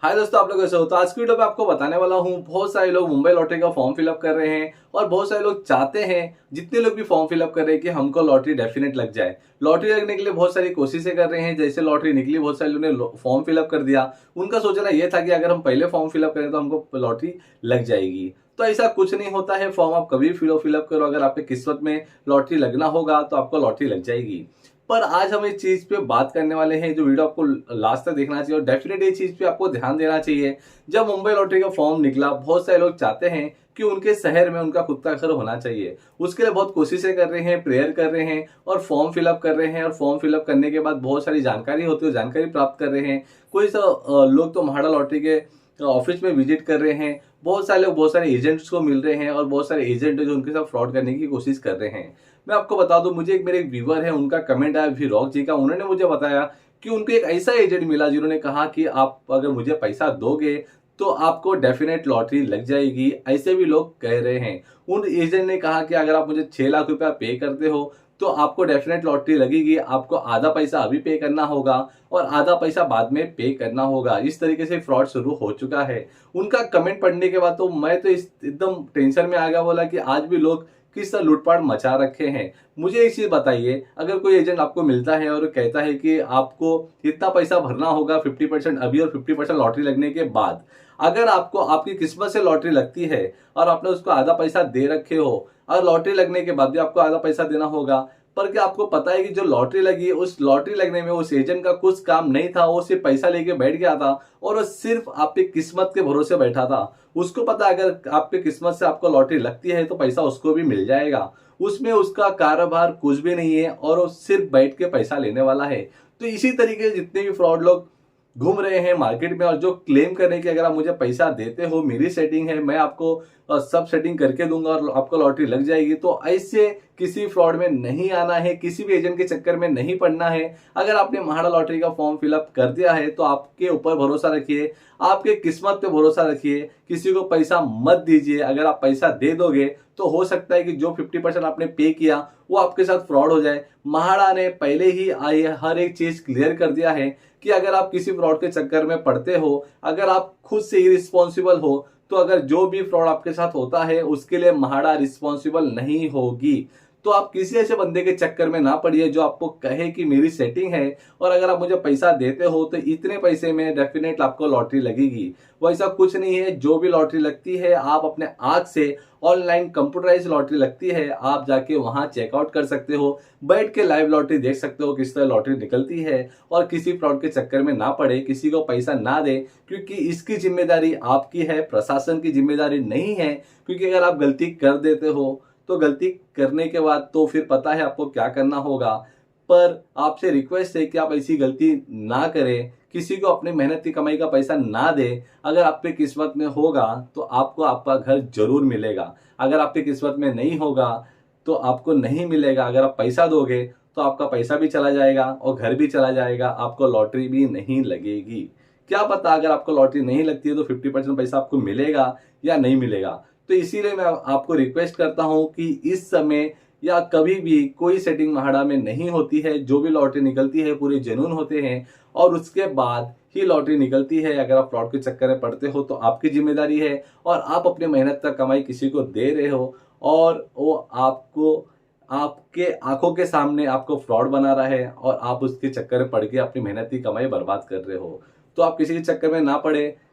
हाय दोस्तों, आप लोग कैसे हो। तो आज की वीडियो में आपको बताने वाला हूँ, बहुत सारे लोग मुंबई लॉटरी का फॉर्म फिलअप कर रहे हैं और बहुत सारे लोग चाहते हैं, जितने लोग भी फॉर्म फिलअप कर रहे हैं कि हमको लॉटरी डेफिनेट लग जाए। लॉटरी लगने के लिए बहुत सारी कोशिशें कर रहे हैं। जैसे लॉटरी निकली, बहुत सारे लोगों ने फॉर्म फिलअप कर दिया। उनका सोचना यह था कि अगर हम पहले फॉर्म फिलअप करें तो हमको लॉटरी लग जाएगी। तो ऐसा कुछ नहीं होता है। फॉर्म आप कभी फिलअप करो, अगर आपके किस्मत में लॉटरी लगना होगा तो आपको लॉटरी लग जाएगी। पर आज हम इस चीज पे बात करने वाले हैं, जो वीडियो आपको लास्ट तक देखना चाहिए और डेफिनेट ये चीज पे आपको ध्यान देना चाहिए। जब मुंबई लॉटरी का फॉर्म निकला, बहुत सारे लोग चाहते हैं कि उनके शहर में उनका खुद का घर होना चाहिए। उसके लिए बहुत कोशिशें कर रहे हैं, प्रेयर कर रहे हैं और फॉर्म फिलअप कर रहे हैं। और फॉर्म फिलअप करने के बाद बहुत सारी जानकारी होती है, जानकारी प्राप्त कर रहे हैं। कोई लोग तो महाड़ा लॉटरी के ऑफिस में विजिट कर रहे हैं। बहुत सारे लोग बहुत सारे एजेंट्स को मिल रहे हैं और बहुत सारे एजेंट जो उनके साथ फ्रॉड करने की कोशिश कर रहे हैं। मैं आपको बता दूं, मुझे मेरे एक व्यूवर है, उनका कमेंट आया वीरॉक जी का। उन्होंने मुझे बताया कि उनको एक ऐसा एजेंट मिला जिन्होंने कहा कि आप अगर मुझे पैसा दोगे तो आपको डेफिनेट लॉटरी लग जाएगी। ऐसे भी लोग कह रहे हैं। उन एजेंट ने कहा कि अगर आप मुझे 6 लाख रुपया पे करते हो तो आपको डेफिनेट लॉटरी लगेगी। आपको आधा पैसा अभी पे करना होगा और आधा पैसा बाद में पे करना होगा। इस तरीके से फ्रॉड शुरू हो चुका है। उनका कमेंट पढ़ने के बाद तो मैं तो एकदम टेंशन में आ गया। बोला कि आज भी लोग किस तरह लूटपाट मचा रखे हैं। मुझे एक चीज बताइए, अगर कोई एजेंट आपको मिलता है और कहता है कि आपको इतना पैसा भरना होगा, 50% अभी और 50% लॉटरी लगने के बाद, अगर आपको आपकी किस्मत से लॉटरी लगती है और आपने उसको आधा पैसा दे रखे हो और लॉटरी लगने के बाद भी आपको आधा पैसा देना होगा, पर क्या आपको पता है कि जो लॉटरी लगी, उस लॉटरी लगने में उस एजेंट का कुछ काम नहीं था। वो सिर्फ पैसा लेके बैठ गया था और वो सिर्फ आपकी किस्मत के भरोसे बैठा था। उसको पता है अगर आपकी किस्मत से आपको लॉटरी लगती है तो पैसा उसको भी मिल जाएगा। उसमें उसका कारोबार कुछ भी नहीं है और वो सिर्फ बैठ के पैसा लेने वाला है। तो इसी तरीके से जितने भी फ्रॉड लोग घूम रहे हैं मार्केट में और जो क्लेम कर रहे हैं कि अगर आप मुझे पैसा देते हो, मेरी सेटिंग है, मैं आपको सब सेटिंग करके दूंगा और आपको लॉटरी लग जाएगी, तो ऐसे किसी फ्रॉड में नहीं आना है, किसी भी एजेंट के चक्कर में नहीं पड़ना है। अगर आपने महाड़ा लॉटरी का फॉर्म फिलअप कर दिया है तो आपके ऊपर भरोसा रखिए, आपके किस्मत पे भरोसा रखिए। किसी को पैसा मत दीजिए। अगर आप पैसा दे दोगे तो हो सकता है कि जो 50% आपने पे किया वो आपके साथ फ्रॉड हो जाए। महाड़ा ने पहले ही आई हर एक चीज क्लियर कर दिया है कि अगर आप किसी फ्रॉड के चक्कर में पड़ते हो, अगर आप खुद से इरिस्पॉन्सिबल हो, तो अगर जो भी फ्रॉड आपके साथ होता है उसके लिए महाड़ा रिस्पॉन्सिबल नहीं होगी। तो आप किसी ऐसे बंदे के चक्कर में ना पड़िए जो आपको कहे कि मेरी सेटिंग है और अगर आप मुझे पैसा देते हो तो इतने पैसे में डेफिनेट आपको लॉटरी लगेगी। वैसा कुछ नहीं है। जो भी लॉटरी लगती है आप अपने आंख से, ऑनलाइन कंप्यूटराइज लॉटरी लगती है, आप जाके वहां चेकआउट कर सकते हो, बैठ के लाइव लॉटरी देख सकते हो किस तरह लॉटरी निकलती है। और किसी फ्रॉड के चक्कर में ना पड़े, किसी को पैसा ना दे, क्योंकि इसकी जिम्मेदारी आपकी है, प्रशासन की जिम्मेदारी नहीं है। क्योंकि अगर आप गलती कर देते हो तो गलती करने के बाद तो फिर पता है आपको क्या करना होगा। पर आपसे रिक्वेस्ट है कि आप ऐसी गलती ना करें, किसी को अपनी मेहनत की कमाई का पैसा ना दे। अगर आपकी किस्मत में होगा तो आपको आपका घर जरूर मिलेगा। अगर आपकी किस्मत में नहीं होगा तो आपको नहीं मिलेगा। अगर आप पैसा दोगे तो आपका पैसा भी चला जाएगा और घर भी चला जाएगा, आपको लॉटरी भी नहीं लगेगी। क्या पता अगर आपको लॉटरी नहीं लगती है तो 50% पैसा आपको मिलेगा या नहीं मिलेगा। तो इसीलिए मैं आपको रिक्वेस्ट करता हूं कि इस समय या कभी भी कोई सेटिंग महाड़ा में नहीं होती है। जो भी लॉटरी निकलती है पूरे जेन्युइन होते हैं और उसके बाद ही लॉटरी निकलती है। अगर आप फ्रॉड के चक्कर में पड़ते हो तो आपकी जिम्मेदारी है और आप अपने मेहनत का कमाई किसी को दे रहे हो और वो आपको आपके आंखों के सामने आपको फ्रॉड बना रहा है और आप उसके चक्कर में पड़ के अपनी मेहनत की कमाई बर्बाद कर रहे हो। तो आप किसी के चक्कर में ना पड़े।